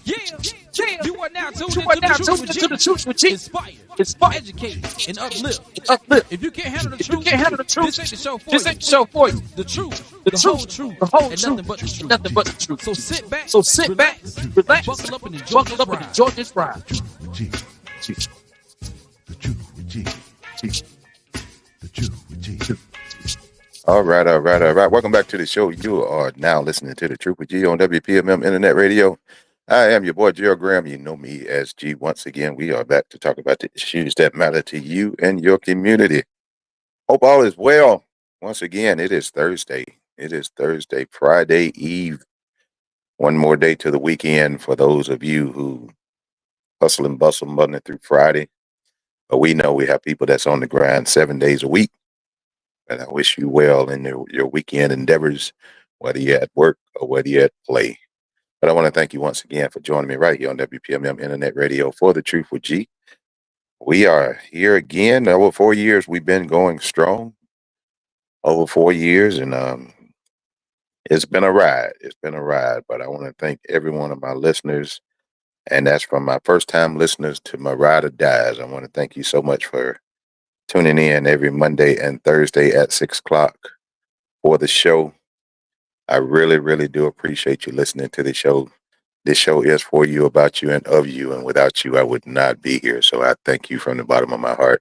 Yeah. You are now tuned into the truth with G. Inspire, educate, and uplift. If you can't handle the truth, this ain't the show for you. The truth, the whole truth, and nothing but the truth. So sit back, relax, buckle up and enjoy this ride. All right. Welcome back to the show. You are now listening to the Truth with G on WPMM Internet Radio. I am your boy, Gerald Graham. You know me as G. Once again, we are back to talk about the issues that matter to you and your community. Hope all is well. Once again, it is Thursday. Friday Eve. One more day to the weekend for those of you who hustle and bustle Monday through Friday. But we know we have people that's on the grind 7 days a week. And I wish you well in your weekend endeavors, whether you're at work or whether you're at play. But I want to thank you once again for joining me right here on WPMM Internet Radio for the Truth with G. We are here again. Over 4 years, we've been going strong. Over 4 years, and it's been a ride. But I want to thank every one of my listeners, and that's from my first-time listeners to my ride or dies. I want to thank you so much for tuning in every Monday and Thursday at 6 o'clock for the show. I really, really do appreciate you listening to the show. This show is for you, about you, and of you. And without you, I would not be here. So I thank you from the bottom of my heart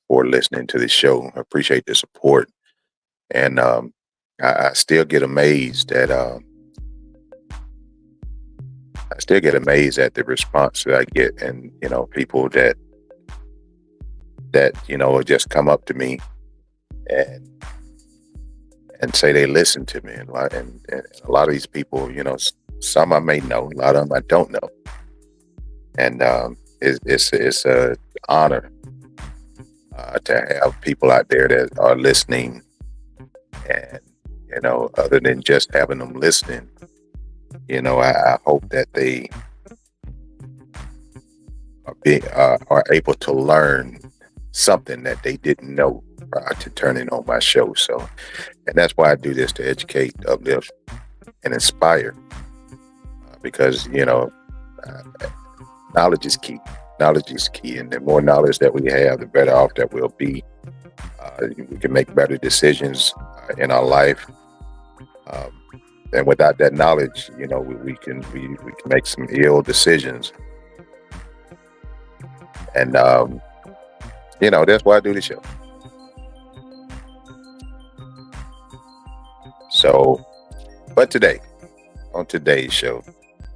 for listening to the show. I appreciate the support. And I still get amazed at the response that I get, and people that just come up to me and say they listen to me, and a lot of these people, some I may know, a lot of them I don't know, and it's an honor to have people out there that are listening, and other than just having them listening, I hope that they are able to learn something that they didn't know prior to turning on my show. So, and that's why I do this, to educate, uplift, and inspire, because knowledge is key. And the more knowledge that we have, the better off that we'll be. We can make better decisions in our life, and without that knowledge, we can make some ill decisions. And that's why I do the show. So, but on today's show,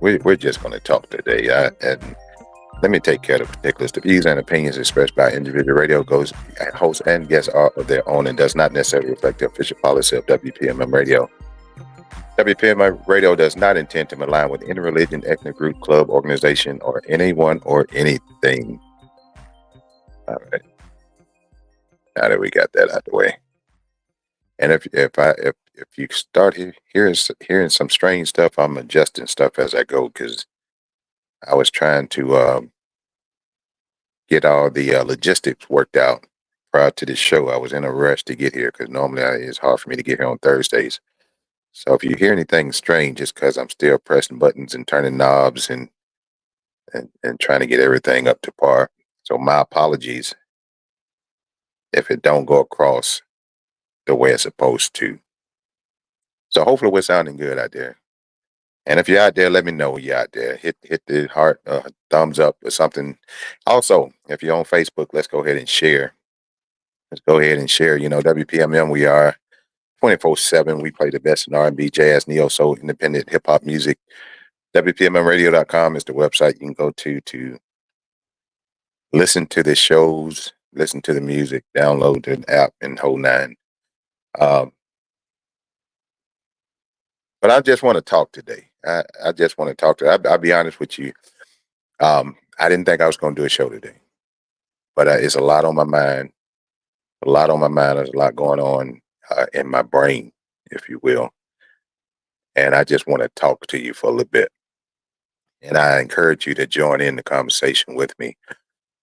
we're just going to talk today. And let me take care of the particulars. The views and opinions expressed by individual radio hosts and guests are of their own and does not necessarily reflect the official policy of WPMM Radio. WPMM Radio does not intend to align with any religion, ethnic group, club, organization, or anyone or anything. All right. Now that we got that out the way, and if you start hearing some strange stuff, I'm adjusting stuff as I go, because I was trying to get all the logistics worked out prior to this show. I was in a rush to get here, because normally it's hard for me to get here on Thursdays. So if you hear anything strange, it's because I'm still pressing buttons and turning knobs and trying to get everything up to par. So my apologies if it don't go across the way it's supposed to. So hopefully we're sounding good out there. And if you're out there, let me know you're out there. Hit the heart, thumbs up or something. Also, if you're on Facebook, let's go ahead and share. WPMM, we are 24/7. We play the best in R&B, jazz, neo soul, independent hip hop music. WPMMradio.com is the website you can go to listen to the shows, listen to the music, download the app, and whole nine. But I just want to talk today. I just want to talk to. I'll be honest with you. I didn't think I was going to do a show today, but it's a lot on my mind. There's a lot going on in my brain, if you will. And I just want to talk to you for a little bit. And I encourage you to join in the conversation with me.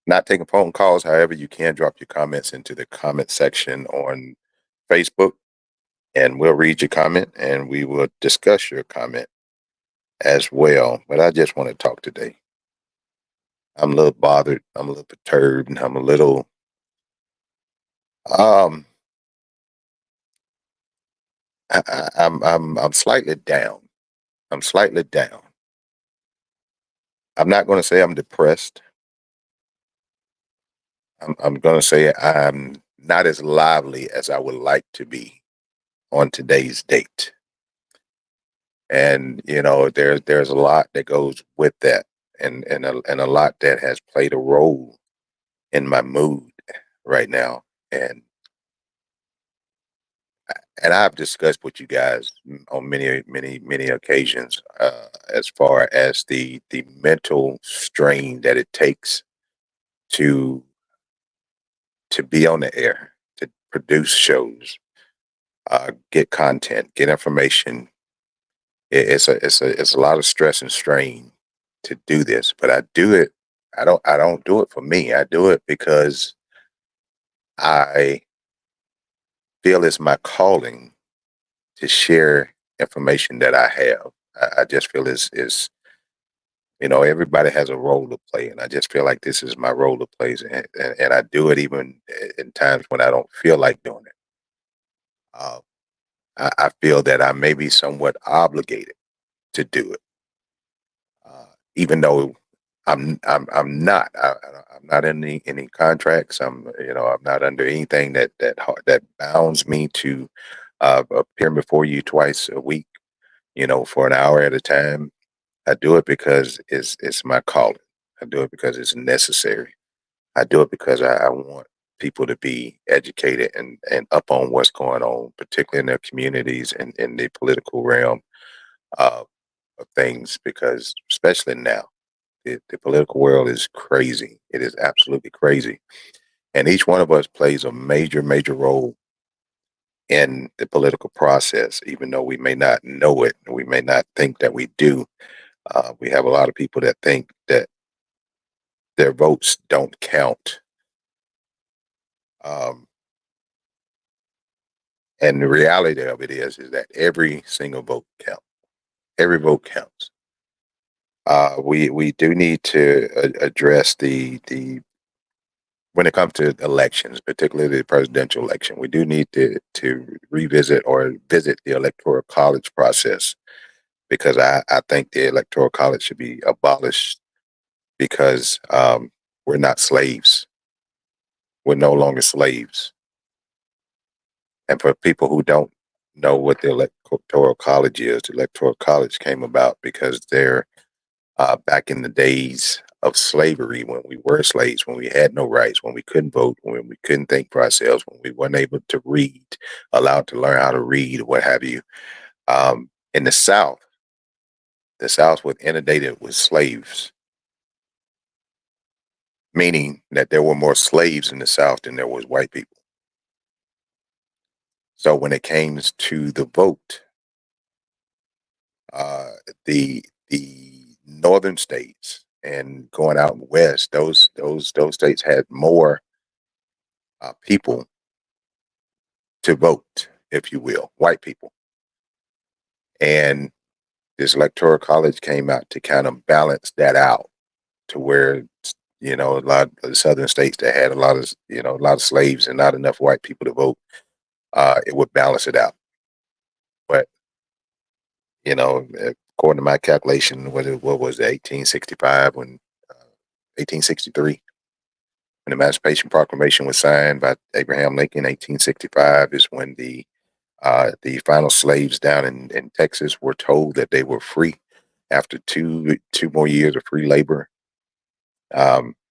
Not taking phone calls. However, you can drop your comments into the comment section on Facebook. and we'll read your comment and we will discuss your comment as well. But I just want to talk today. I'm a little bothered. I'm a little perturbed, and I'm a little um. I'm slightly down. I'm slightly down. I'm not going to say I'm depressed. I'm going to say I'm not as lively as I would like to be on today's date. And there's a lot that goes with that, and a lot that has played a role in my mood right now. And I've discussed with you guys on many occasions, as far as the mental strain that it takes to to be on the air, to produce shows, get content, get information. It's a lot of stress and strain to do this, but I do it. I don't do it for me. I do it because I feel it's my calling to share information that I have. I just feel everybody has a role to play, and I just feel like this is my role to play, and I do it even in times when I don't feel like doing it. Uh, I feel that I may be somewhat obligated to do it, even though I'm not. I'm not in any contracts. I'm not under anything that bounds me to appear before you twice a week. For an hour at a time. I do it because it's my calling. I do it because it's necessary. I do it because I want people to be educated and up on what's going on, particularly in their communities and in the political realm uh, of things. Because especially now, the political world is crazy. It is absolutely crazy, and each one of us plays a major role in the political process, even though we may not know it, and we may not think that we do. We have a lot of people that think that their votes don't count. Um, and the reality of it is that every single vote counts. Every vote counts. We do need to address the when it comes to elections, particularly the presidential election. We do need to revisit or visit the electoral college process, because I think the electoral college should be abolished, because we're not slaves. We're no longer slaves. And for people who don't know what the Electoral College is, the Electoral College came about because they're back in the days of slavery, when we were slaves, when we had no rights, when we couldn't vote, when we couldn't think for ourselves, when we weren't able to read, allowed to learn how to read, what have you. In the South was inundated with slaves, meaning that there were more slaves in the South than there was white people. So when it came to the vote, uh, the northern states and going out west, those states had more people to vote, if you will, white people. And this electoral college came out to kind of balance that out, to where a lot of the southern states that had a lot of slaves and not enough white people to vote, it would balance it out. But according to my calculation, what was it, 1865 when 1863 when the Emancipation Proclamation was signed by Abraham Lincoln. 1865 is when the final slaves down in Texas were told that they were free after two more years of free labor.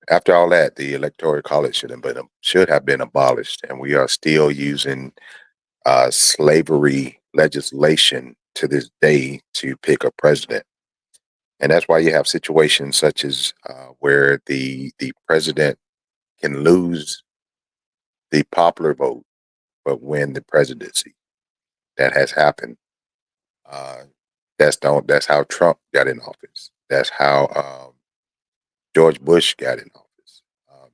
After all that, the Electoral College should have been abolished, and we are still using slavery legislation to this day to pick a president. And that's why you have situations such as where the president can lose the popular vote but win the presidency. That has happened. Uh, that's how Trump got in office. That's how George Bush got in office.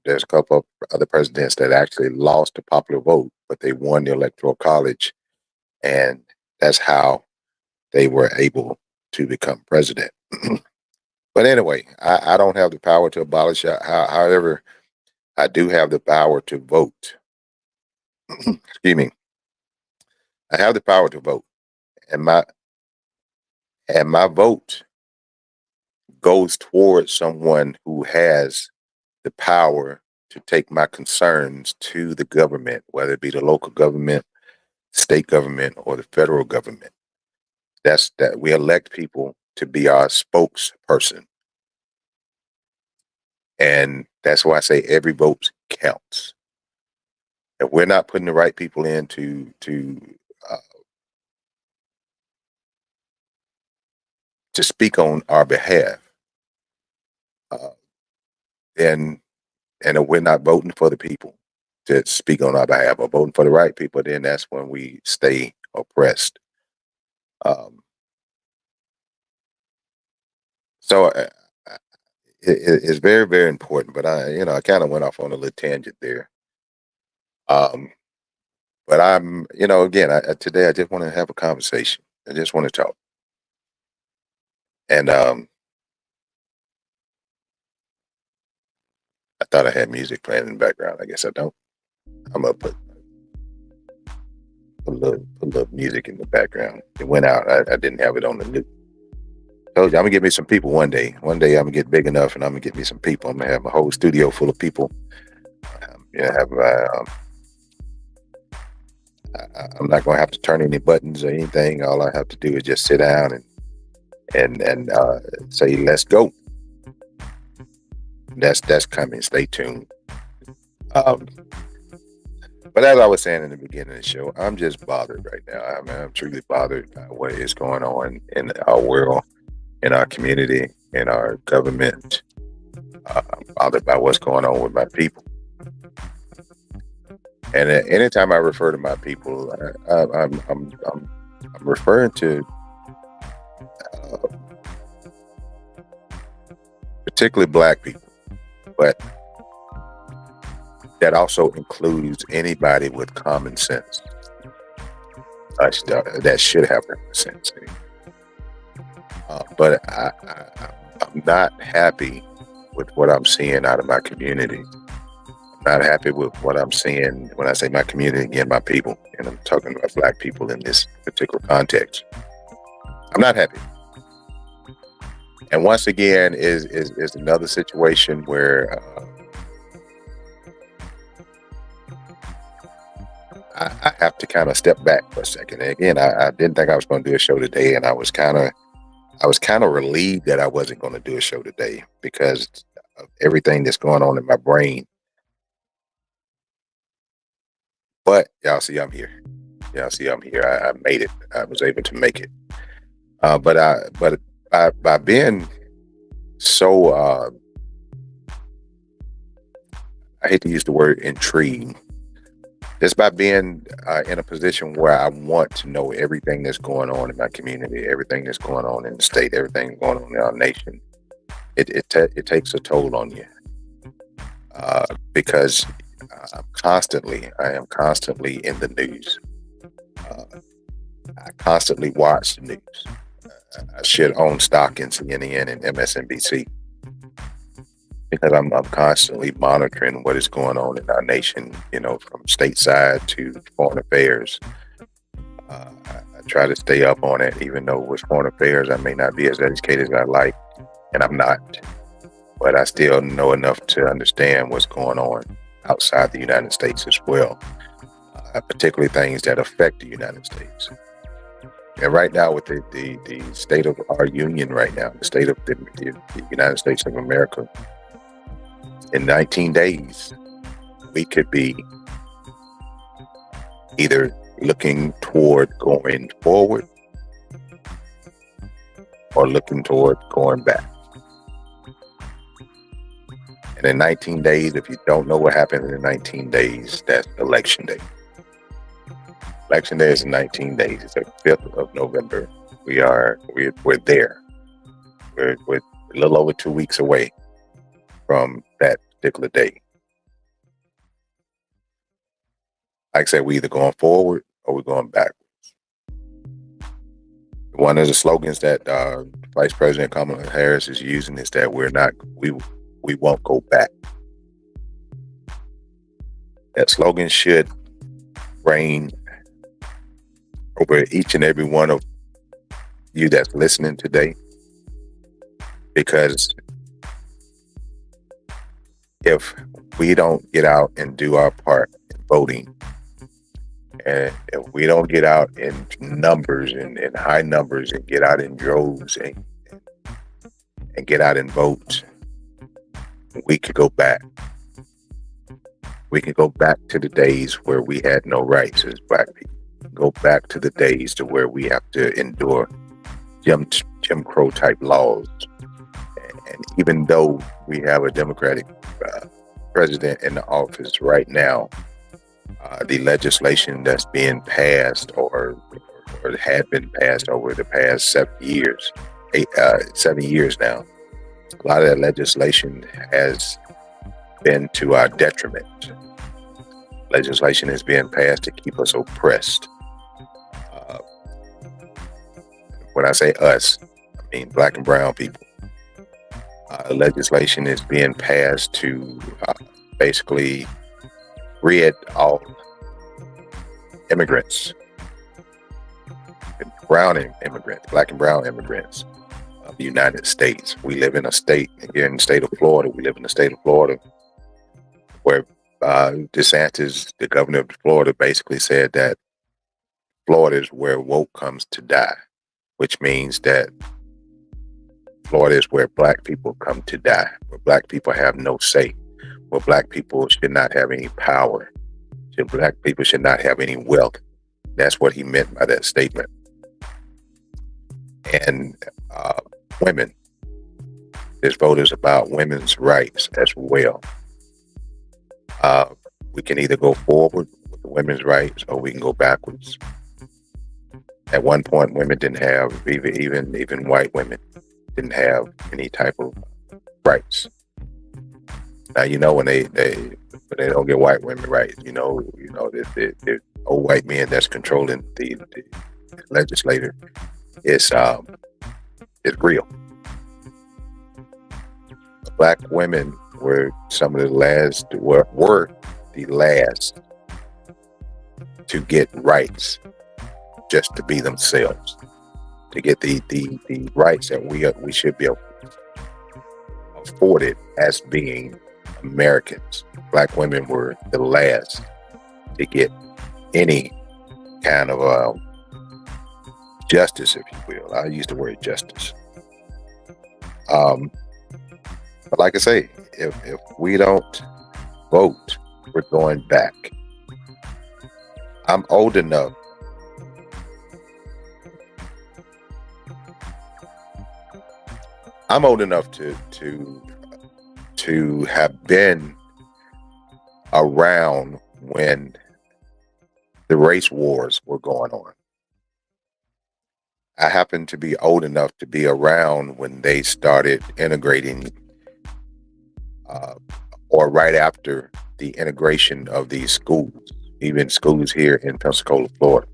There's a couple of other presidents that actually lost the popular vote, but they won the electoral college And that's how they were able to become president. But anyway, I don't have the power to abolish it. However, I do have the power to vote. Excuse me. I have the power to vote, and my vote goes towards someone who has the power to take my concerns to the government, whether it be the local government, state government, or the federal government. That's that we elect people to be our spokesperson. And that's why I say every vote counts. If we're not putting the right people in uh, to speak on our behalf, uh, then and if we're not voting for the people to speak on our behalf or voting for the right people, then that's when we stay oppressed. Um, so it's very, very important. But I kind of went off on a little tangent there. Um, but again, today I just want to have a conversation. I just want to talk. And I thought I had music playing in the background. I guess I don't. I'm gonna put a little music in the background. It went out. I didn't have it on the new. Told you I'm gonna get me some people one day. One day I'm gonna get big enough and I'm gonna get me some people. I'm gonna have a whole studio full of people. I'm not gonna have to turn any buttons or anything. All I have to do is just sit down and say, "Let's go." That's coming. Stay tuned. Um, but as I was saying in the beginning of the show, I'm just bothered right now. I'm truly bothered by what is going on in our world, in our community, in our government. I'm bothered by what's going on with my people. And anytime I refer to my people, I'm referring to uh, particularly Black people, but that also includes anybody with common sense. That should have common sense. But I'm not happy with what I'm seeing out of my community. I'm not happy with what I'm seeing when I say my community, again, my people, and I'm talking about Black people in this particular context. I'm not happy. And once again, is another situation where I have to kind of step back for a second. And again, I didn't think I was going to do a show today, and I was kind of relieved that I wasn't going to do a show today because of everything that's going on in my brain. But y'all see, I'm here. Y'all see, I'm here. I made it. I was able to make it. But by being so, I hate to use the word intrigued. Just by being in a position where I want to know everything that's going on in my community, everything that's going on in the state, everything going on in our nation, it takes a toll on you because I am constantly in the news. I constantly watch the news. I should own stock in CNN and MSNBC because I'm constantly monitoring what is going on in our nation, from stateside to foreign affairs. I try to stay up on it, even though with foreign affairs, I may not be as educated as I like, and I'm not. But I still know enough to understand what's going on outside the United States as well, particularly things that affect the United States. And right now, with the state of our union right now, the state of the United States of America, in 19 days, we could be either looking toward going forward or looking toward going back. And in 19 days, if you don't know what happened in 19 days, that's election day. Election day is in 19 days. It's the 5th of November. We're there. We're a little over 2 weeks away from that particular day. Like I said, we're either going forward or we're going backwards. One of the slogans that Vice President Kamala Harris is using is that we won't go back. That slogan should reign over each and every one of you that's listening today, because if we don't get out and do our part in voting, and if we don't get out in numbers and high numbers and get out in droves and get out and vote, we could go back. We could go back to the days where we had no rights as Black people. Go back to the days to where we have to endure Jim Crow type laws. And even though we have a Democratic president in the office right now, the legislation that's being passed or had been passed over the past 7 years, 7 years now, a lot of that legislation has been to our detriment. Legislation is being passed to keep us oppressed. When I say us, I mean Black and brown people. Legislation is being passed to basically rid all immigrants, immigrants, Black and brown immigrants of the United States. We live in a state, here in the state of Florida, where DeSantis, the governor of Florida, basically said that Florida is where woke comes to die, which means that Florida is where Black people come to die, where Black people have no say, where Black people should not have any power, where Black people should not have any wealth. That's what he meant by that statement. And women, this vote is about women's rights as well. We can either go forward with the women's rights or we can go backwards. At one point, women didn't have, even white women didn't have any type of rights. Now, when they don't get white women rights, the old white men that's controlling the legislature is real. Black women were some of the last, were the last to get rights, just to be themselves, to get the rights that we should be afforded as being Americans. Black women were the last to get any kind of justice, if you will. I use the word justice. But like I say, if we don't vote, we're going back. I'm old enough to have been around when the race wars were going on. I happen to be old enough to be around when they started integrating, or right after the integration of these schools, even schools here in Pensacola, Florida.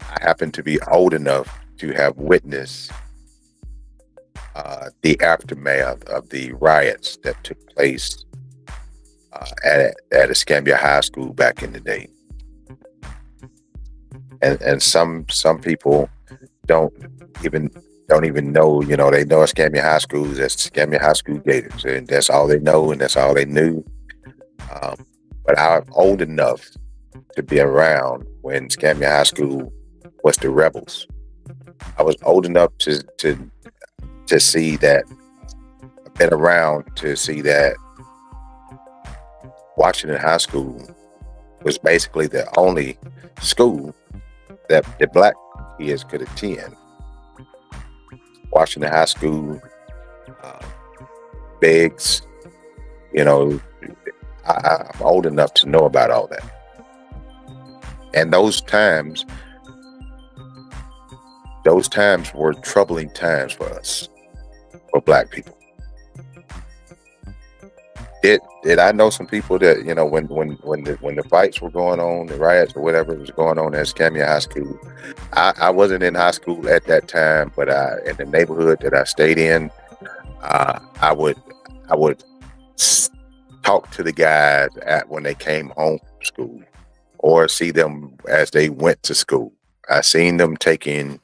I happen to be old enough to have witnessed the aftermath of the riots that took place at Escambia High School back in the day. And some people don't even know, they know Escambia High School is Escambia High School Gators, and that's all they know and that's all they knew. But I'm old enough to be around when Escambia High School was the rebels. I was old enough to see that, been around to see that Washington High School was basically the only school that the Black kids could attend. Washington High School, Biggs, I'm old enough to know about all that. And those times were troubling times for us, for Black people. Did I know some people that, you know, when the fights were going on, the riots or whatever was going on at Escambia High School? I wasn't in high school at that time, but in the neighborhood that I stayed in, I would talk to the guys when they came home from school, or see them as they went to school. I seen them taking,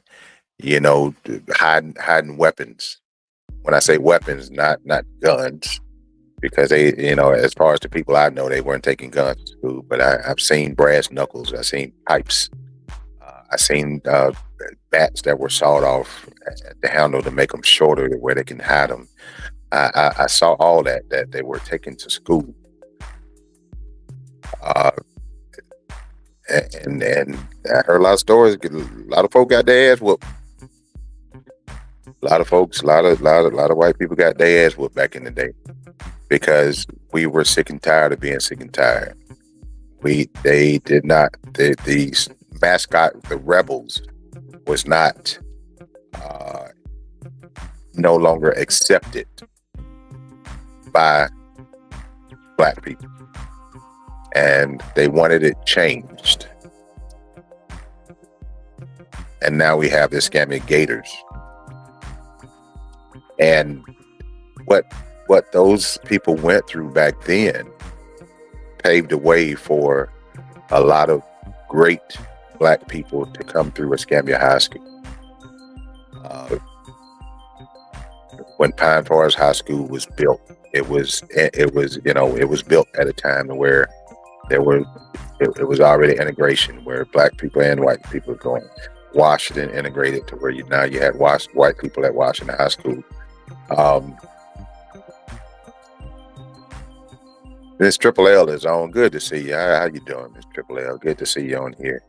you know, hiding weapons. When I say weapons, not guns, because they, you know, as far as the people I know, they weren't taking guns to school. But I've seen brass knuckles. I've seen pipes. I've seen bats that were sawed off at the handle to make them shorter to where they can hide them. I saw all that they were taking to school. And I heard a lot of stories. A lot of folk got their ass whooped. A lot of folks, a lot of white people got their ass whooped back in the day, because we were sick and tired of being sick and tired. They did not. The mascot, the rebels, was not no longer accepted by black people, and they wanted it changed. And now we have the Escambia Gators. And what those people went through back then paved the way for a lot of great black people to come through Escambia High School. When Pine Forest High School was built, it was built at a time where it was already integration, where black people and white people were going. Washington integrated to where you had white people at Washington High School. Miss Triple L is on. Good to see you. How you doing, Miss Triple L? Good to see you on here.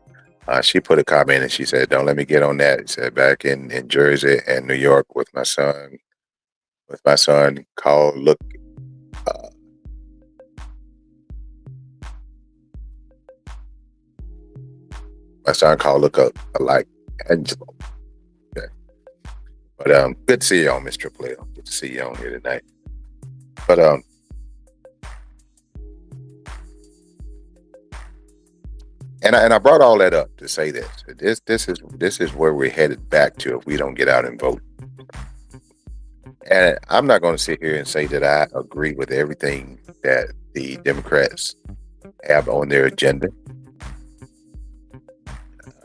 She put a comment and she said, "Don't let me get on that." She said, "Back in Jersey and New York with my son called look." My son called look up like Angelo. Okay. But good to see you on, Miss Triple L. Good to see you on here tonight. But and I brought all that up to say this. This is where we're headed back to if we don't get out and vote. And I'm not going to sit here and say that I agree with everything that the Democrats have on their agenda.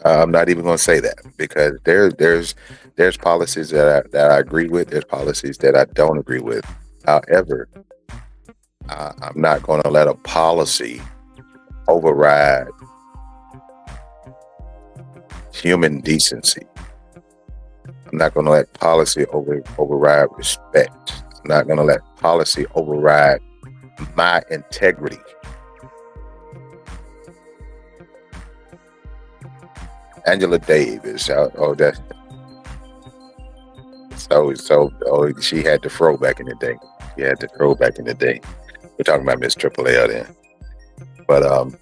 I'm not even going to say that, because there's policies that I agree with. There's policies that I don't agree with. However, I'm not going to let a policy override human decency. I'm not going to let policy override respect. I'm not going to let policy override my integrity. Angela Davis. That. So she had the fro back in the day. She had the fro back in the day. We're talking about Miss Triple L then. But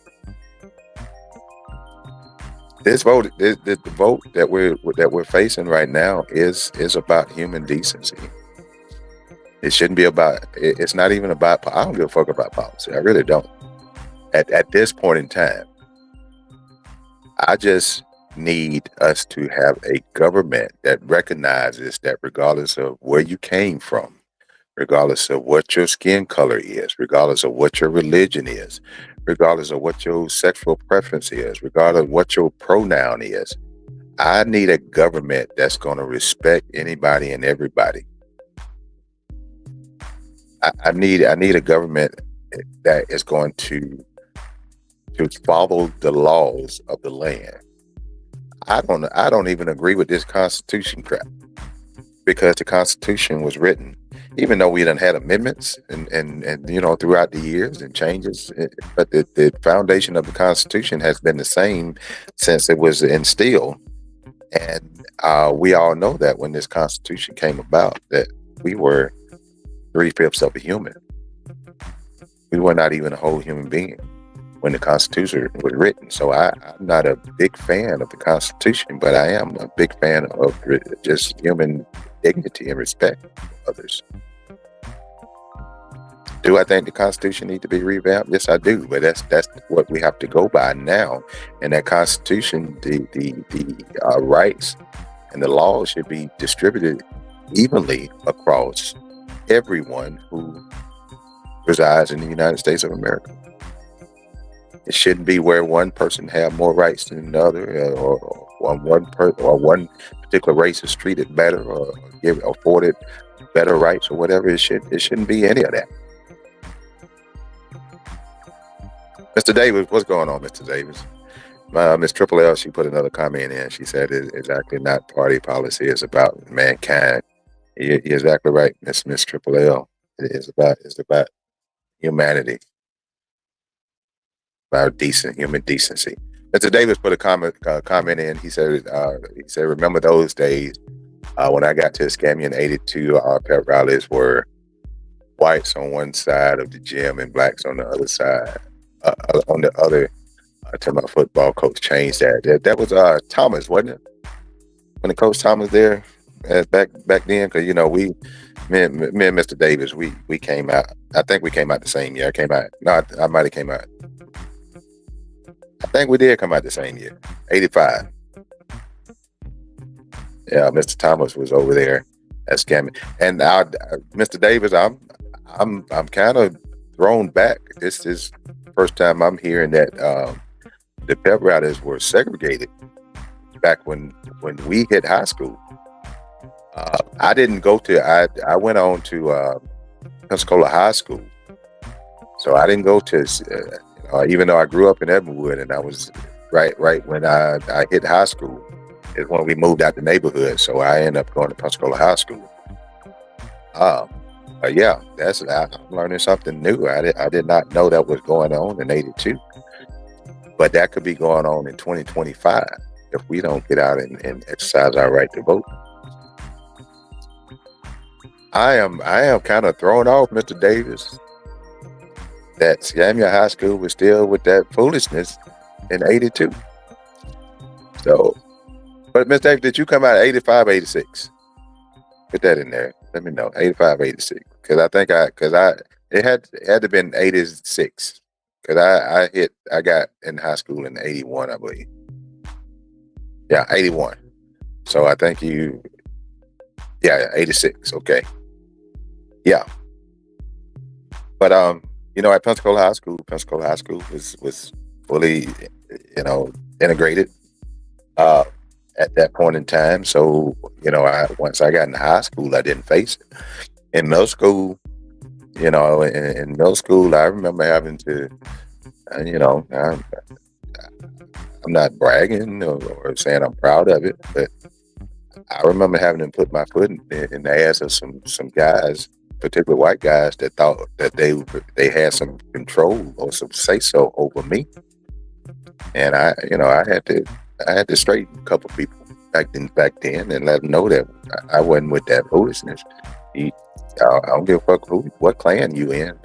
this vote, the vote that we're facing right now is about human decency. It shouldn't be about. It's not even about. I don't give a fuck about policy. I really don't. At this point in time, I just need us to have a government that recognizes that regardless of where you came from, regardless of what your skin color is, regardless of what your religion is, regardless of what your sexual preference is, regardless of what your pronoun is, I need a government that's going to respect anybody and everybody. I need a government that is going to follow the laws of the land. I don't even agree with this Constitution crap, because the Constitution was written, even though we done had amendments and throughout the years and changes, but the foundation of the Constitution has been the same since it was instilled. And we all know that when this Constitution came about, that we were 3/5 of a human. We were not even a whole human being when the Constitution was written. So I'm not a big fan of the Constitution, but I am a big fan of just human dignity and respect for others. Do I think the Constitution need to be revamped? Yes, I do. But that's what we have to go by now. And that Constitution, the rights and the laws should be distributed evenly across everyone who resides in the United States of America. It shouldn't be where one person have more rights than another, or one particular race is treated better or afforded better rights or whatever. It shouldn't be any of that. Mr. Davis, what's going on, Mr. Davis? Miss Triple L, she put another comment in. She said it's actually not party policy. It's about mankind. You're exactly right, Miss Triple L. It's about humanity, about human decency. Mr. Davis put a comment in. He said remember those days when I got to Escambia in '82. Our pep rallies were whites on one side of the gym and blacks on the other side. On the other, until my football coach changed that. That was Thomas, wasn't it? When the coach Thomas there back then, because me and Mr. Davis, we came out. I think we came out the same year. I might have came out. I think we did come out the same year, '85. Yeah, Mr. Thomas was over there at Scamming, and Mr. Davis, I'm kind of thrown back. This is the first time I'm hearing that the pep rallies were segregated back when we hit high school. I didn't go to. I went on to Pensacola High School, so I didn't go to. Even though I grew up in Edmondwood, and I was right when I hit high school is when we moved out the neighborhood. So I ended up going to Pensacola High School. Yeah, I'm learning something new. I did not know that was going on in '82, but that could be going on in 2025 if we don't get out and exercise our right to vote. I am kind of thrown off, Mr. Davis, that Escambia High School was still with that foolishness in '82. So, but Mr. Davis, did you come out 85, 86? Put that in there. Let me know. 85, 86. Because it had to have been 86. Because I got in high school in 81, I believe. Yeah, 81. So I think 86. Okay. Yeah. But at Pensacola High School was fully, integrated at that point in time. So, once I got in high school, I didn't face it. In middle school, in middle school, I remember having to, I'm not bragging or saying I'm proud of it, but I remember having to put my foot in the ass of some guys, particularly white guys, that thought that they had some control or some say so over me, and I had to straighten a couple people back then and let them know that I wasn't with that foolishness. I don't give a fuck what clan you in.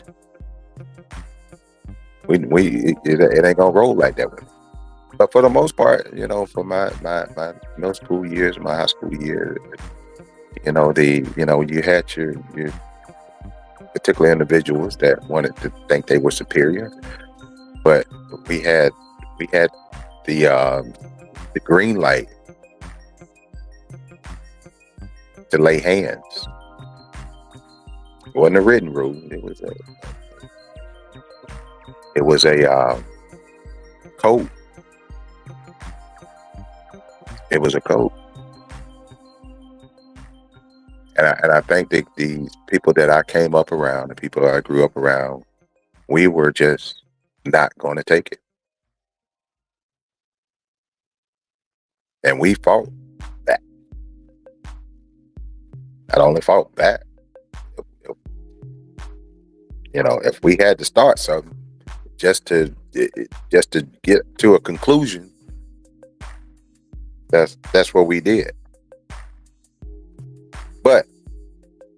It ain't gonna roll like that with me. But for the most part, for my middle school years, my high school years, you had your particular individuals that wanted to think they were superior, but we had the green light to lay hands. It wasn't a written rule. It was a code. It was a code. And I think that the people that I came up around, the people I grew up around, we were just not going to take it. And we fought back. Not only fought back, if we had to start something just to get to a conclusion, that's what we did. But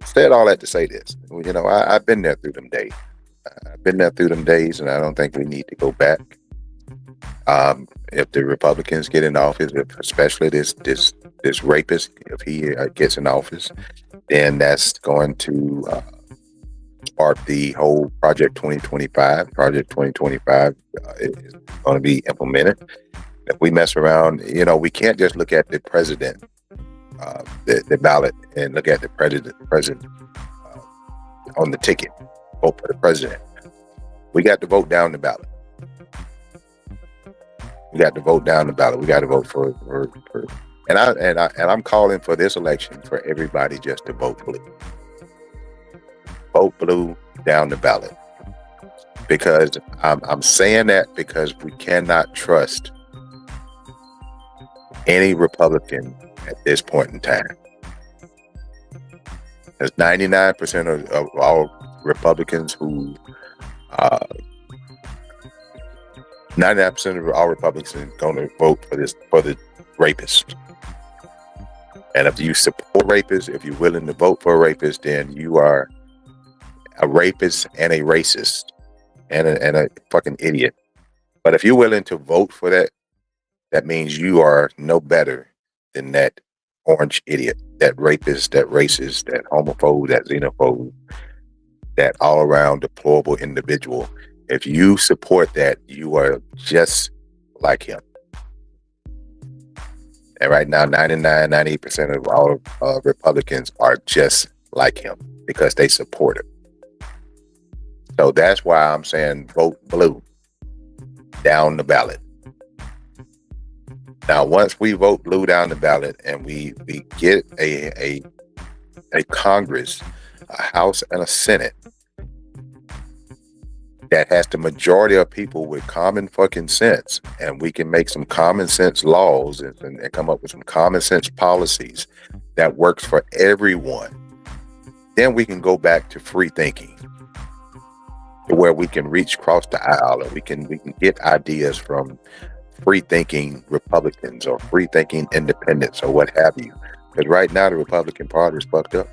said all that to say this, I've been there through them days. And I don't think we need to go back. If the Republicans get in office, especially this rapist, if he gets in office, then that's going to sparked the whole Project 2025. Project 2025 is going to be implemented. If we mess around, we can't just look at the president, the ballot, and look at the president on the ticket, vote for the president. We got to vote down the ballot. We got to vote down the ballot. We got to vote for and I'm calling for this election for everybody just to vote blue. Vote blue down the ballot. Because I'm saying that because we cannot trust any Republican at this point in time. There's 99% of all Republicans who 99% of all Republicans are going to vote for the rapist. And if you support rapists, if you're willing to vote for a rapist, then you are a rapist and a racist and a fucking idiot. But if you're willing to vote for that, that means you are no better than that orange idiot, that rapist, that racist, that homophobe, that xenophobe, that all-around deplorable individual. If you support that, you are just like him. And right now, 98% of all Republicans are just like him because they support him. So that's why I'm saying vote blue down the ballot. Now, once we vote blue down the ballot and we get a Congress, a House, and a Senate that has the majority of people with common fucking sense, and we can make some common sense laws and come up with some common sense policies that works for everyone, then we can go back to free thinking, to where we can reach across the aisle, and we can get ideas from free thinking Republicans or free thinking independents or what have you. Because right now the Republican Party is fucked up.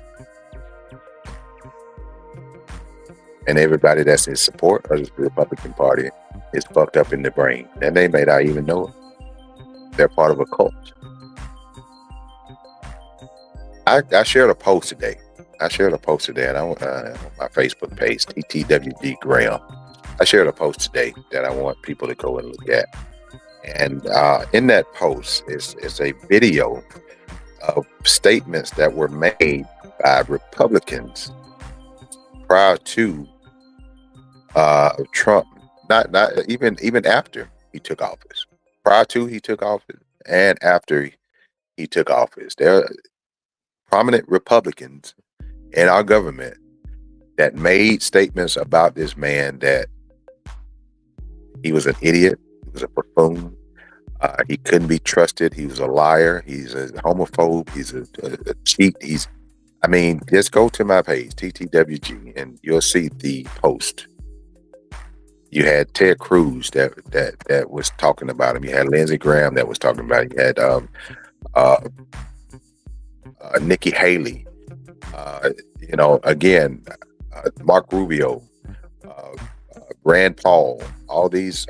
And everybody that's in support of the Republican Party is fucked up in the brain. And they may not even know it. They're part of a cult. I shared a post today. And on my Facebook page, Ttwg Graham. I shared a post today that I want people to go and look at. And in that post is a video of statements that were made by Republicans prior to Trump, not even after he took office. Prior to he took office and after he took office, there are prominent Republicans in our government that made statements about this man that he was an idiot, he was a buffoon, he couldn't be trusted, he was a liar, he's a homophobe, he's a cheat. Just go to my page, TTWG, and you'll see the post. You had Ted Cruz that was talking about him. You had Lindsey Graham that was talking about him. You had Nikki Haley. Mark Rubio, Rand Paul, all these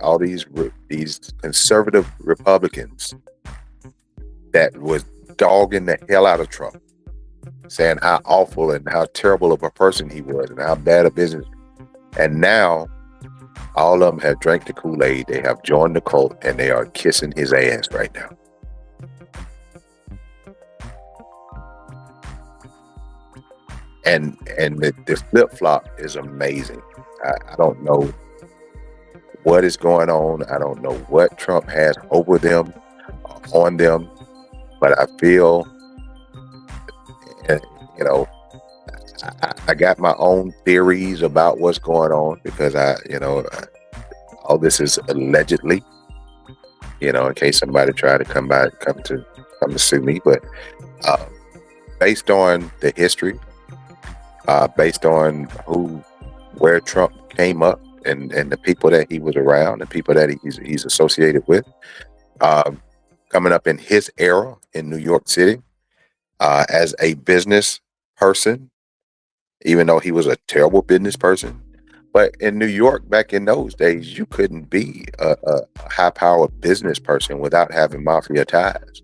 conservative Republicans that was dogging the hell out of Trump, saying how awful and how terrible of a person he was and how bad a business. And now all of them have drank the Kool-Aid, they have joined the cult, and they are kissing his ass right now. And the flip-flop is amazing. I don't know what is going on. I don't know what Trump has over them, on them, but I feel, I got my own theories about what's going on because all this is allegedly, in case somebody try to come to sue me, but based on the history, based on where Trump came up and the people that he was around, the people that he's associated with, coming up in his era in New York City, as a business person, even though he was a terrible business person. But in New York back in those days, you couldn't be a high-powered business person without having mafia ties.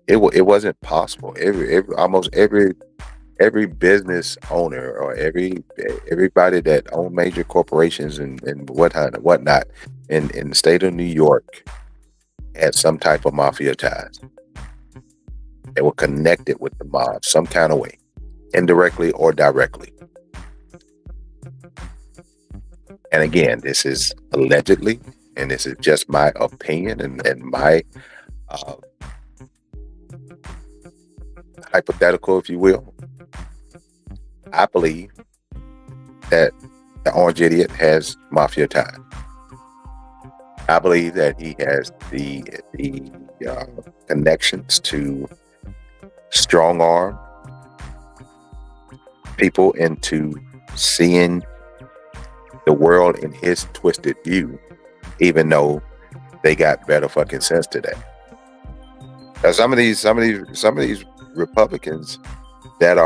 It wasn't possible. Almost every every business owner or everybody that own major corporations and whatnot in the state of New York had some type of mafia ties. They were connected with the mob some kind of way, indirectly or directly. And again, this is allegedly, and this is just my opinion and my hypothetical, if you will. I believe that the Orange Idiot has mafia ties. I believe that he has the connections to strong arm people into seeing the world in his twisted view, even though they got better fucking sense today. Now, some of these Republicans that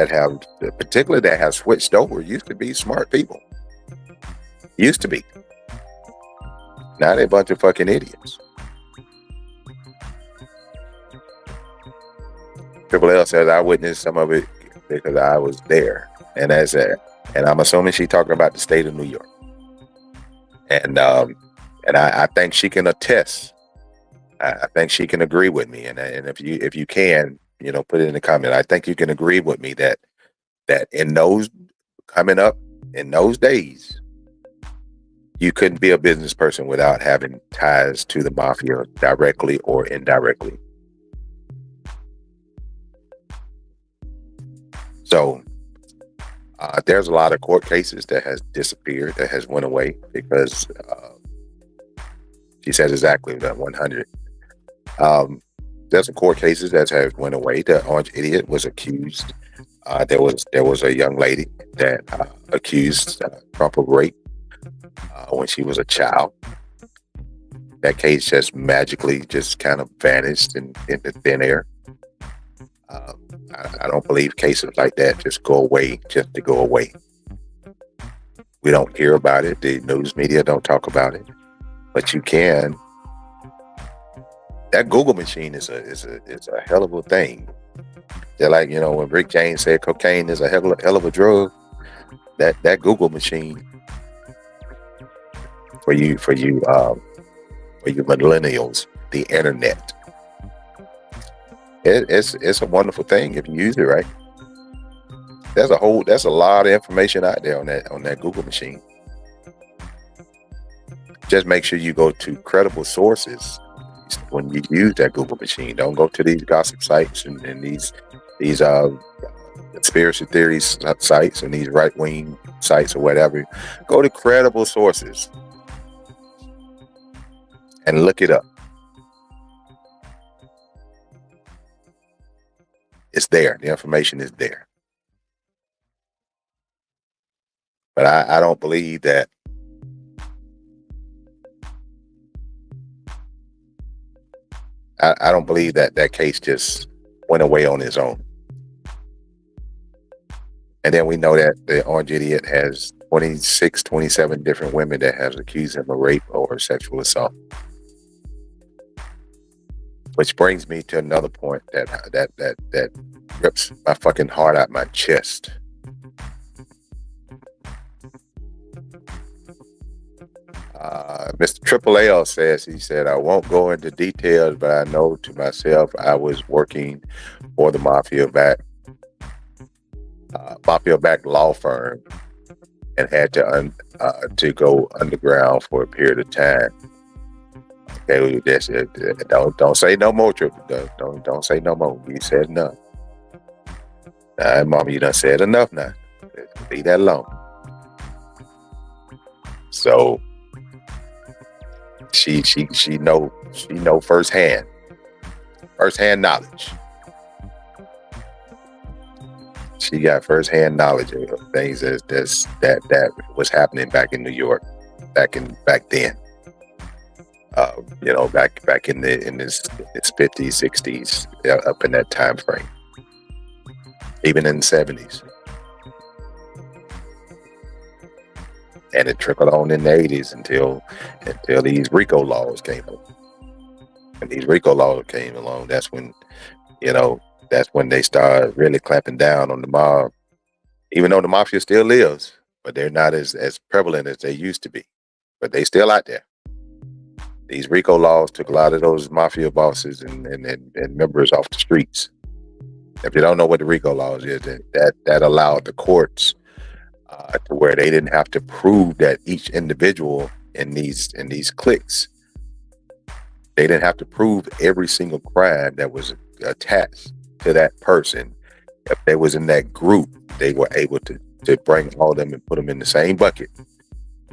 have particularly that have switched over used to be smart people. Used to be. Now they're a bunch of fucking idiots. Triple L says I witnessed some of it because I was there, and I'm assuming she's talking about the state of New York. And I think she can attest. I think she can agree with me. And if you can, put it in the comment. I think you can agree with me that in those coming up in those days, you couldn't be a business person without having ties to the mafia directly or indirectly. So there's a lot of court cases that has disappeared, that has went away because she said exactly that 100. There's some court cases that have went away. The Orange Idiot was accused. There was a young lady that accused Trump of rape when she was a child. That case just magically just kind of vanished into thin air. I don't believe cases like that just go away just to go away. We don't hear about it. The news media don't talk about it, but you can. That Google machine is a hell of a thing. They're like, when Rick James said cocaine is a hell of a drug. That Google machine for you millennials, the internet. It's a wonderful thing if you use it right. There's a lot of information out there on that Google machine. Just make sure you go to credible sources when you use that Google machine. Don't go to these gossip sites and these conspiracy theories sites and these right-wing sites or whatever. Go to credible sources and look it up. It's there. The information is there. But I don't believe that I don't believe that case just went away on its own. And then we know that the Orange Idiot has 26, 27 different women that have accused him of rape or sexual assault. Which brings me to another point that rips my fucking heart out my chest. Mr. Triple L says, he said, I won't go into details, but I know to myself I was working for the mafia-backed law firm and had to go underground for a period of time. Okay, that's it. Don't say no more, Triple. Don't say no more. You said enough. Nah, Mama, you done said enough now. Leave that alone. So she know firsthand knowledge. She got firsthand knowledge of things that was happening back in New York, back then. Back in this 50s, 60s, up in that time frame, even in the 70s, and it trickled on in the 80s until these RICO laws came along. And these RICO laws came along, that's when that's when they start really clamping down on the mob. Even though the mafia still lives, but they're not as prevalent as they used to be. But they still out there. These RICO laws took a lot of those mafia bosses and members off the streets. If you don't know what the RICO laws is, that allowed the courts to where they didn't have to prove that each individual in these cliques, they didn't have to prove every single crime that was attached to that person. If they was in that group, they were able to bring all of them and put them in the same bucket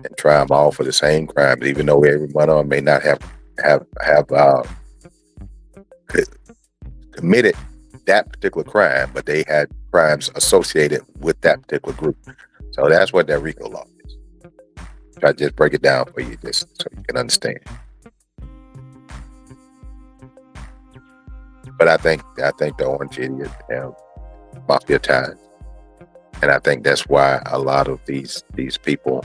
and try them all for the same crime, even though every one of them may not have committed that particular crime, but they had crimes associated with that particular group. So that's what that RICO law is. Try to just break it down for you, just so you can understand. But I think the Orange Idiots have mafia ties, and I think that's why a lot of these people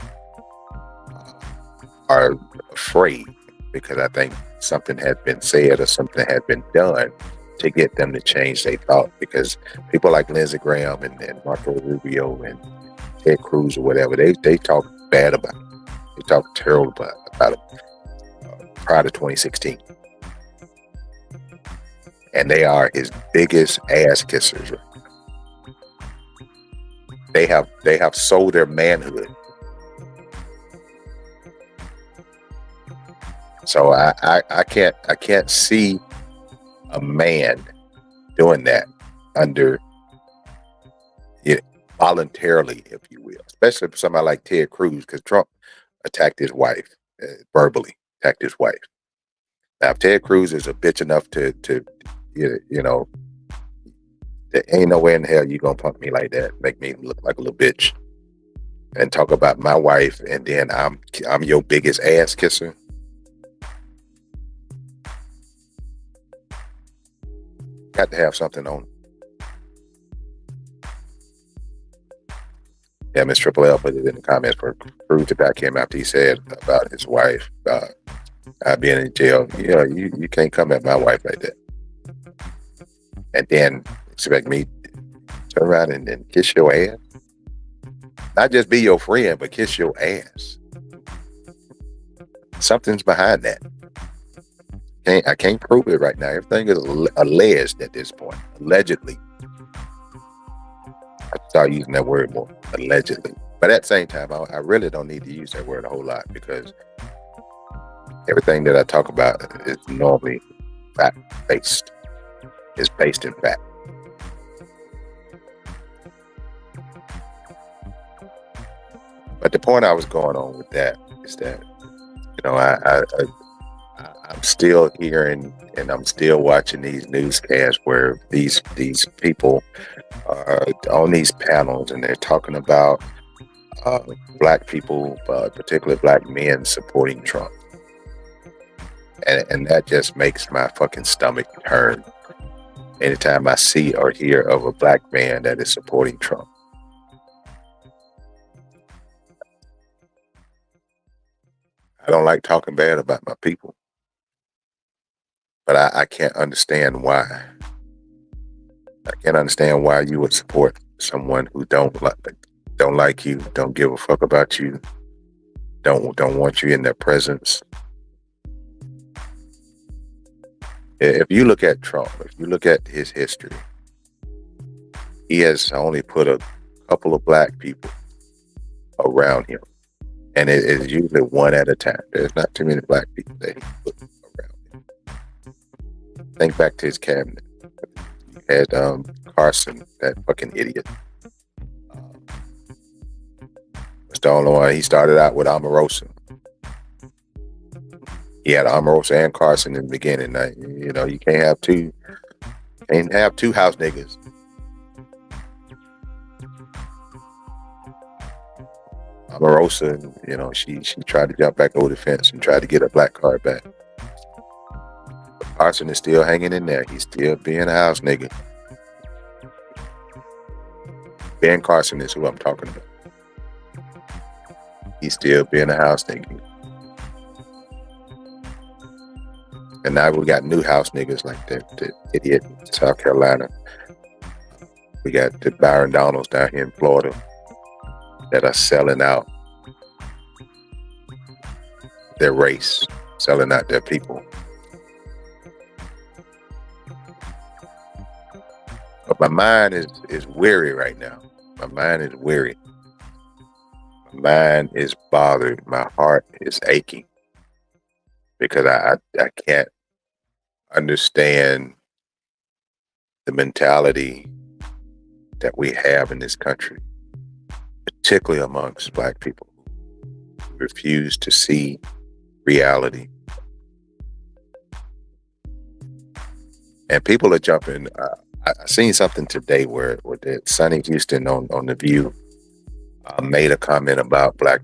are afraid, because I think something has been said or something has been done to get them to change their thought. Because people like Lindsey Graham and Marco Rubio and Ted Cruz or whatever, they talk bad about him. They talk terrible about him prior to 2016. And they are his biggest ass kissers. They have sold their manhood. So I can't see a man doing that under voluntarily, if you will, especially for somebody like Ted Cruz, because Trump attacked his wife, verbally attacked his wife. Now, if Ted Cruz is a bitch enough to there ain't no way in hell you gonna punk me like that, make me look like a little bitch, and talk about my wife, and then I'm your biggest ass kisser. Got to have something on. Yeah, Miss Triple L put it in the comments for Cruz to back him after he said about his wife being in jail. You can't come at my wife like that. And then expect me to turn around and kiss your ass. Not just be your friend, but kiss your ass. Something's behind that. I can't prove it right now. Everything is alleged at this point. Allegedly. I start using that word more. Allegedly. But at the same time, I really don't need to use that word a whole lot, because everything that I talk about is normally fact-based. It's based in fact. But the point I was going on with that is that, I'm still hearing and I'm still watching these newscasts where these people are on these panels and they're talking about black people, particularly black men, supporting Trump. And that just makes my fucking stomach turn anytime I see or hear of a black man that is supporting Trump. I don't like talking bad about my people, but I can't understand why. I can't understand why you would support someone who don't like you, don't give a fuck about you, don't want you in their presence. If you look at Trump, if you look at his history, he has only put a couple of black people around him. And it is usually one at a time. There's not too many black people that he put around him. Think back to his cabinet. He had Carson, that fucking idiot. Was the only one. He started out with Omarosa. He had Omarosa and Carson in the beginning. You can't have two house niggas. Omarosa, she tried to jump back over the fence and tried to get a black card back. But Carson is still hanging in there. He's still being a house nigga. Ben Carson is who I'm talking about. He's still being a house nigga. And now we got new house niggas like the idiot in South Carolina We got the Byron Donalds down here in Florida that are selling out their race, selling out their people. But my mind is weary right now. My mind is weary. My mind is bothered. My heart is aching because I can't understand the mentality that we have in this country, particularly amongst Black people who refuse to see reality. And people are jumping. I seen something today where that Sonny Houston on The View made a comment about black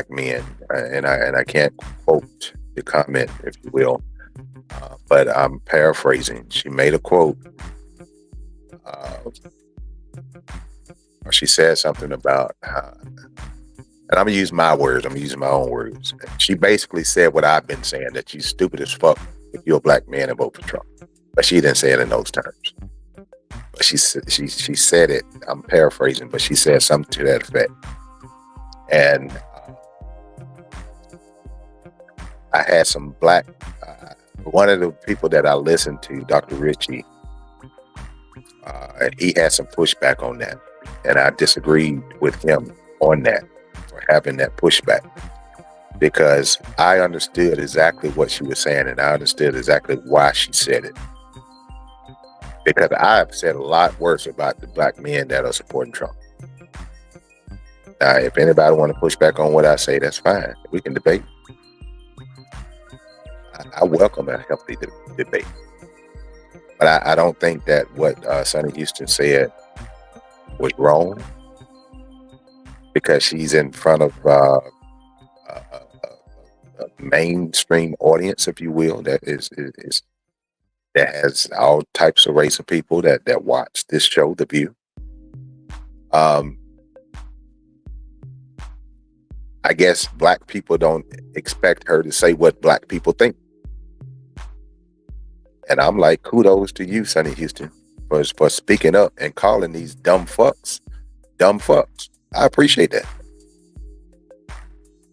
men, and I can't quote the comment, if you will, but I'm paraphrasing. She made a quote. She said something about, and I'm gonna use my words. I'm using my own words. She basically said what I've been saying, that you stupid as fuck if you're a black man and vote for Trump. But she didn't say it in those terms. But she said it. I'm paraphrasing, but she said something to that effect. And I had some black. One of the people that I listened to, Dr. Ritchie, he had some pushback on that, and I disagreed with him on that, for having that pushback, because I understood exactly what she was saying, and I understood exactly why she said it. Because I've said a lot worse about the black men that are supporting Trump. Now, if anybody want to push back on what I say, that's fine. We can debate. I welcome a healthy debate. But I don't think that what Sonny Houston said was wrong, because she's in front of a mainstream audience, if you will, that that has all types of race of people that watch this show, The View. I guess black people don't expect her to say what black people think. And I'm like, kudos to you, Sonny Houston, for speaking up and calling these dumb fucks. I appreciate that.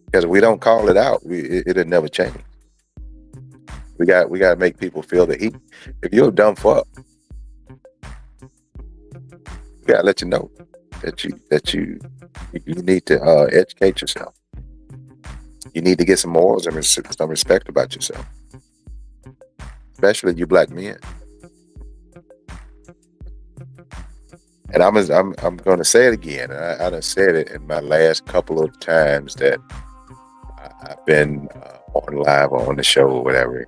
Because if we don't call it out, it'll never change. We got to make people feel the heat. If you're a dumb fuck, we got to let you know that you need to educate yourself. You need to get some morals and some respect about yourself, especially you black men. And I'm going to say it again. I done said it in my last couple of times that I've been on live or on the show or whatever.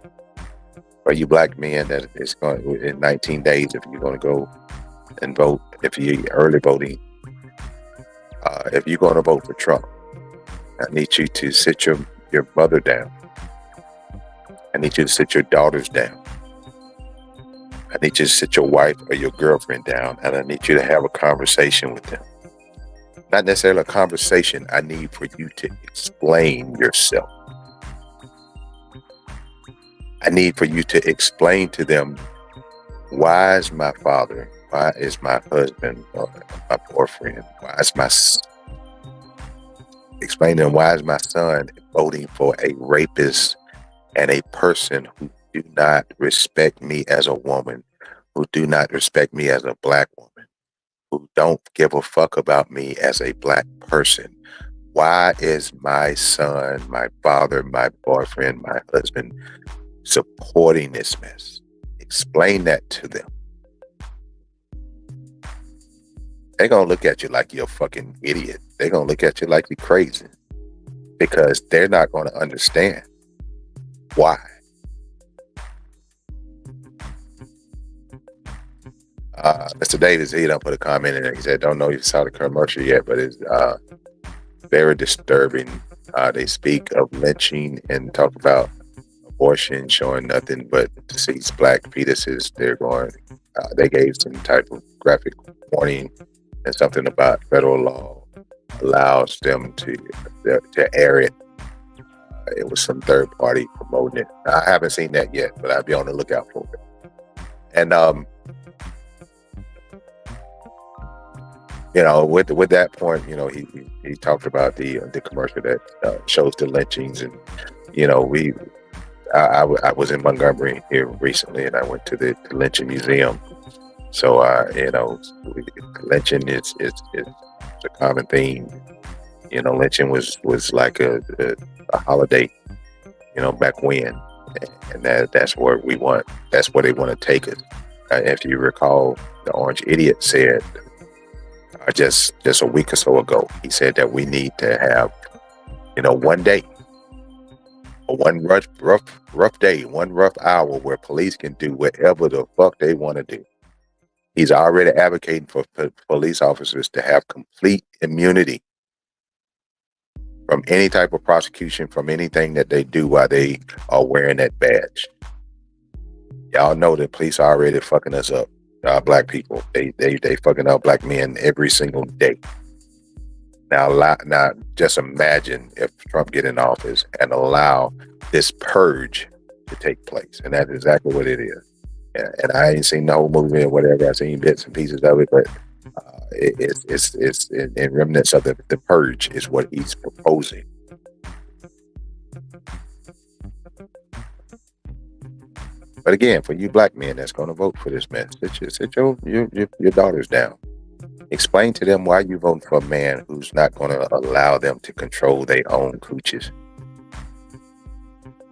For you black men, that it's going in 19 days, if you're going to go and vote, if you're early voting, if you're going to vote for Trump, I need you to sit your mother down. I need you to sit your daughters down. I need you to sit your wife or your girlfriend down, and I need you to have a conversation with them. Not necessarily a conversation. I need for you to explain yourself. I need for you to explain to them, why is my father, why is my husband or my boyfriend, explain to them, why is my son voting for a rapist and a person who do not respect me as a woman, who do not respect me as a black woman, who don't give a fuck about me as a black person. Why is my son, my father, my boyfriend, my husband supporting this mess? Explain that to them. They're going to look at you like you're a fucking idiot. They're going to look at you like you're crazy, because they're not going to understand why. Mr. Davis, he done put a comment in there. He said, don't know if you saw the commercial yet, but it's very disturbing. They speak of lynching and talk about abortion, showing nothing but deceased black fetuses. They gave some type of graphic warning, and something about federal law allows them to air it. It was some third party promoting it. I haven't seen that yet, but I'll be on the lookout for it. And with that point, he talked about the commercial that shows the lynchings, and we I was in Montgomery here recently, and I went to the lynching museum. So lynching is a common theme. Lynching was like a holiday, back when, and that's where we want. That's where they want to take us. If you recall, the Orange Idiot said just a week or so ago, he said that we need to have, one day, one rough day, one rough hour where police can do whatever the fuck they want to do. He's already advocating for police officers to have complete immunity from any type of prosecution, from anything that they do while they are wearing that badge. Y'all know that police are already fucking us up. Black people, they fucking up black men every single day. Now just imagine if Trump get in office and allow this purge to take place, and that's exactly what it is. And I ain't seen the whole movie or whatever. I've seen bits and pieces of it, but it's in remnants of the purge is what he's proposing. But again, for you black men that's going to vote for this mess, sit your daughters down. Explain to them why you're voting for a man who's not going to allow them to control their own cooches.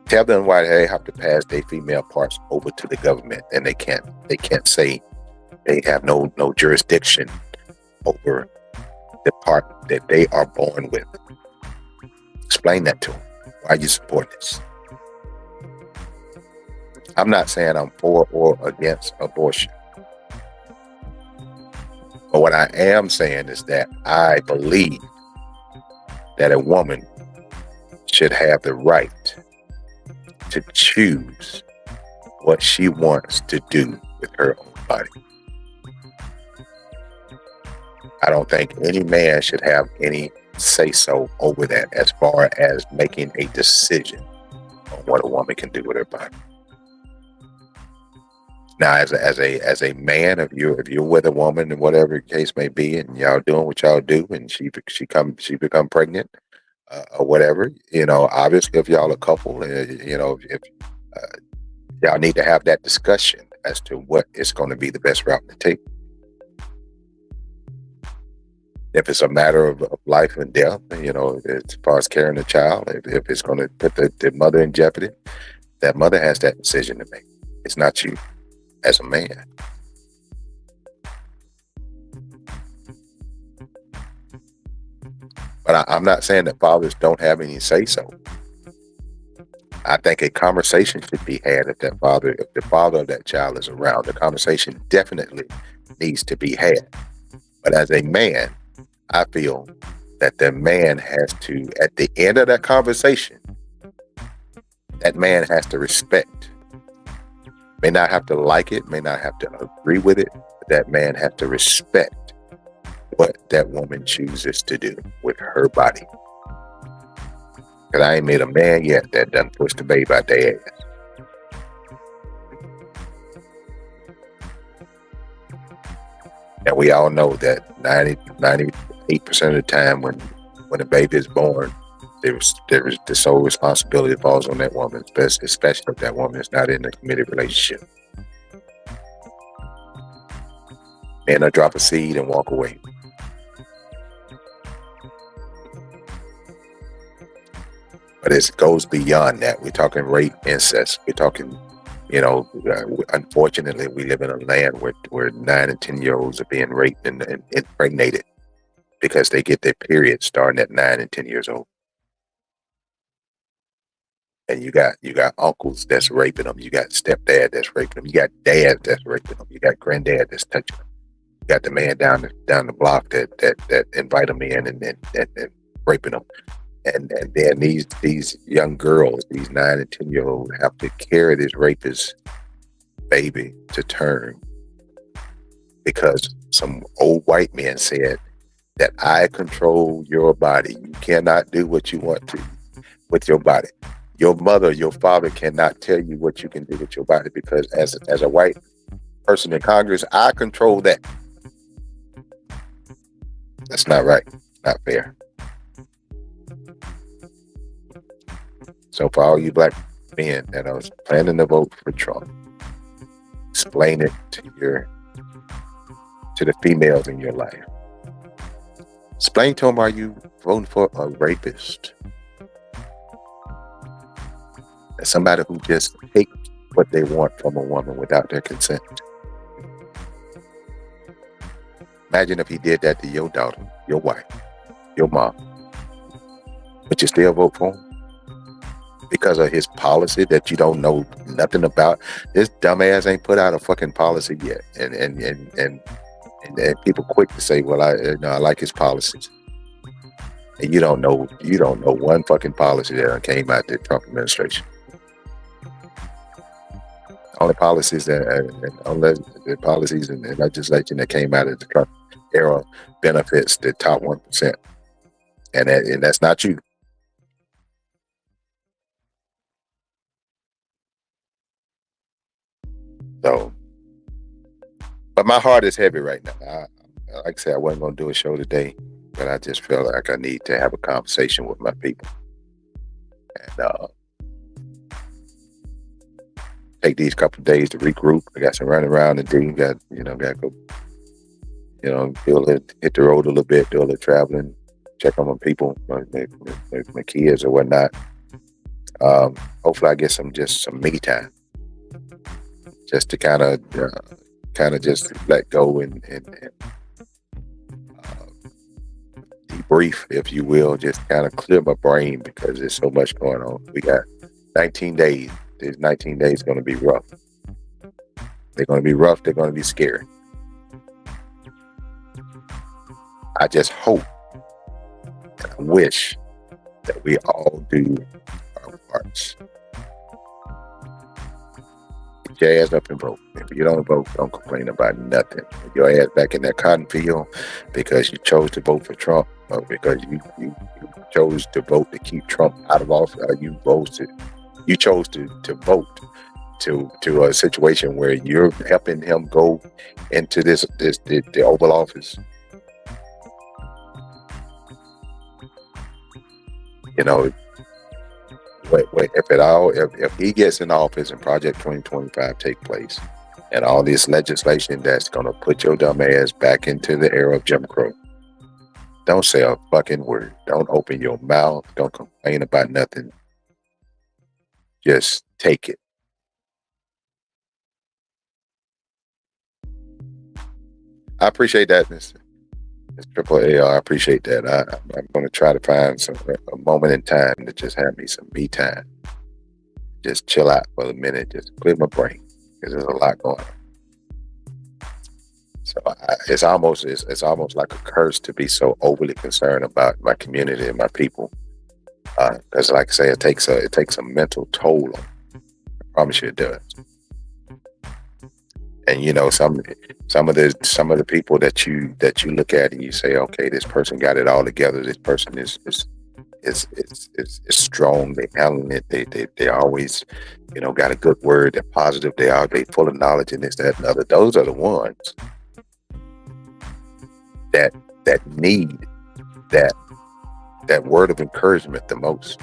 Tell them why they have to pass their female parts over to the government, and they can't say they have no jurisdiction over the part that they are born with. Explain that to them. Why you support this? I'm not saying I'm for or against abortion. But what I am saying is that I believe that a woman should have the right to choose what she wants to do with her own body. I don't think any man should have any say-so over that as far as making a decision on what a woman can do with her body. Now, as a man, if you're with a woman and whatever the case may be, and y'all doing what y'all do, and she become pregnant or whatever, obviously if y'all a couple, if y'all need to have that discussion as to what is going to be the best route to take. If it's a matter of life and death, as far as carrying a child, if it's going to put the mother in jeopardy, that mother has that decision to make. It's not you as a man. But I'm not saying that fathers don't have any say-so. I think a conversation should be had if the father of that child is around. The conversation definitely needs to be had. But as a man, I feel that the man has to, at the end of that conversation, that man has to respect. May not have to like it, may not have to agree with it, but that man has to respect what that woman chooses to do with her body. Because I ain't met a man yet that done pushed the baby out their ass. And we all know that 98% of the time when a baby is born, there is the sole responsibility falls on that woman, especially if that woman is not in a committed relationship. Men will drop a seed and walk away. But it goes beyond that. We're talking rape, incest. We're talking, unfortunately, we live in a land where 9 and 10-year-olds are being raped and impregnated because they get their period starting at 9 and 10 years old. And you got uncles that's raping them. You got stepdad that's raping them. You got dad that's raping them. You got granddad that's touching them. You got the man down the block that invite them in and raping them. And then these young girls, these 9 and 10-year-olds, have to carry this rapist baby to term because some old white man said that I control your body. You cannot do what you want to with your body. Your mother, your father cannot tell you what you can do with your body because as a white person in Congress, I control that. That's not right. Not fair. So for all you black men that are planning to vote for Trump, explain it to the females in your life. Explain to them, are you voting for a rapist? Somebody who just take what they want from a woman without their consent. Imagine if he did that to your daughter, your wife, your mom. Would you still vote for him? Because of his policy that you don't know nothing about. This dumbass ain't put out a fucking policy yet. And people quick to say, well, I like his policies. And you don't know one fucking policy that came out the Trump administration. Only policies the policies and legislation that came out of the Trump era benefits the top 1%. And that's not you. So, but my heart is heavy right now. Like I said, I wasn't going to do a show today, but I just feel like I need to have a conversation with my people. And take these couple of days to regroup. I got some running around to do. Got to go, hit the road a little bit, do a little traveling, check on my people, my kids or whatnot. Hopefully I get some me time. Just to kind of just let go and debrief, if you will, just kind of clear my brain because there's so much going on. We got 19 days. These 19 days are going to be rough. They're going to be rough. They're going to be scary. I just hope and I wish that we all do our parts. Get your ass up and vote. If you don't vote, don't complain about nothing. Get your ass back in that cotton field because you chose to vote for Trump, or because you chose to vote to keep Trump out of office, or you chose to vote to a situation where you're helping him go into the Oval Office. If he gets in office and Project 2025 take place, and all this legislation that's going to put your dumb ass back into the era of Jim Crow, don't say a fucking word. Don't open your mouth. Don't complain about nothing. Just take it. I appreciate that, Mr. Triple A. I appreciate that. I'm going to try to find a moment in time to just have me some me time. Just chill out for a minute. Just clear my brain because there's a lot going on. So it's almost like a curse to be so overly concerned about my community and my people. Because, like I say, it takes a mental toll on me. I promise you, it does. And some of the people that you look at and you say, okay, this person got it all together. This person is strong. They handling it. They always got a good word. They're positive. They full of knowledge and this, that, and other. Those are the ones that need that word of encouragement the most.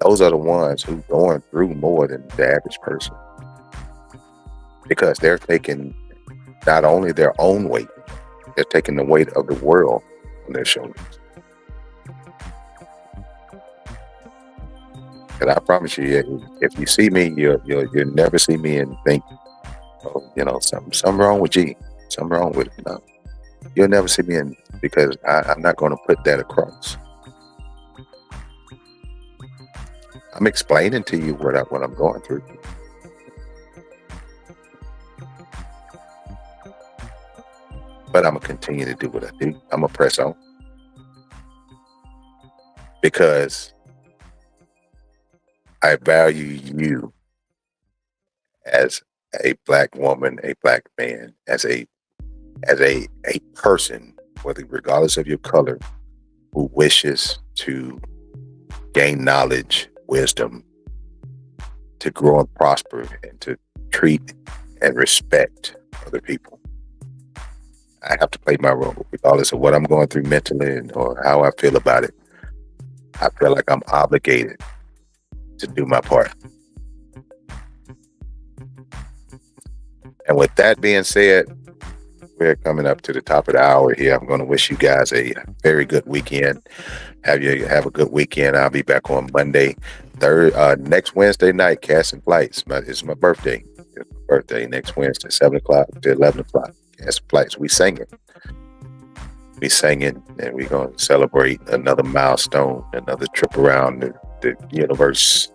Those are the ones who going through more than the average person. Because they're taking not only their own weight, they're taking the weight of the world on their shoulders. And I promise you, if you see me, you'll never see me and think, something wrong with G, something wrong with it. No, you'll never see me because I'm not going to put that across. I'm explaining to you what I'm going through. But I'm going to continue to do what I do. I'm going to press on. Because I value you as a black woman, a black man, as a person, regardless of your color, who wishes to gain knowledge, wisdom, to grow and prosper, and to treat and respect other people. I have to play my role, regardless of what I'm going through mentally or how I feel about it. I feel like I'm obligated to do my part. And with that being said, we're coming up to the top of the hour here. I'm going to wish you guys a very good weekend. Have a good weekend. I'll be back on Monday, next Wednesday night. Cast and Flights. It's my birthday. It's my birthday next Wednesday, 7 o'clock to 11 o'clock. Cast and Flights. We singing, and we're going to celebrate another milestone, another trip around the universe,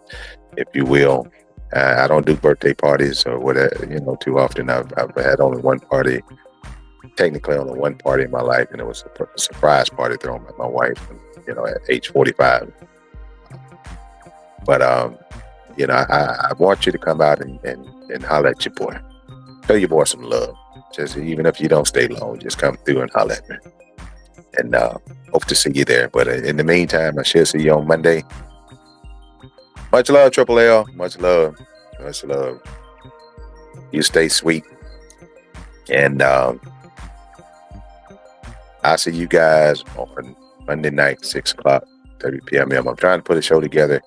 if you will. I don't do birthday parties or whatever, too often. I've had only one party. Technically only one party in my life, and it was a surprise party thrown by my wife, at age 45. But I want you to come out and holler at your boy. Show your boy some love. Just even if you don't stay long, just come through and holler at me. And hope to see you there. But in the meantime, I shall see you on Monday. Much love, Triple L. Much love. Much love. You stay sweet. And I'll see you guys on Monday night, 6 o'clock, 30 p.m. I'm trying to put a show together.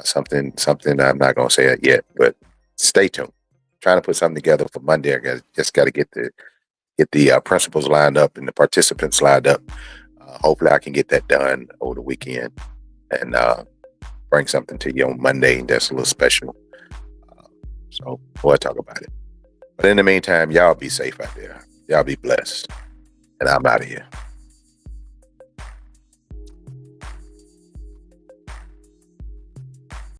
Something I'm not going to say it yet, but stay tuned. Trying to put something together for Monday. I just got to get the principals lined up and the participants lined up. Hopefully I can get that done over the weekend and bring something to you on Monday that's a little special. So we'll talk about it. But in the meantime, y'all be safe out there. Y'all be blessed. And I'm out of here.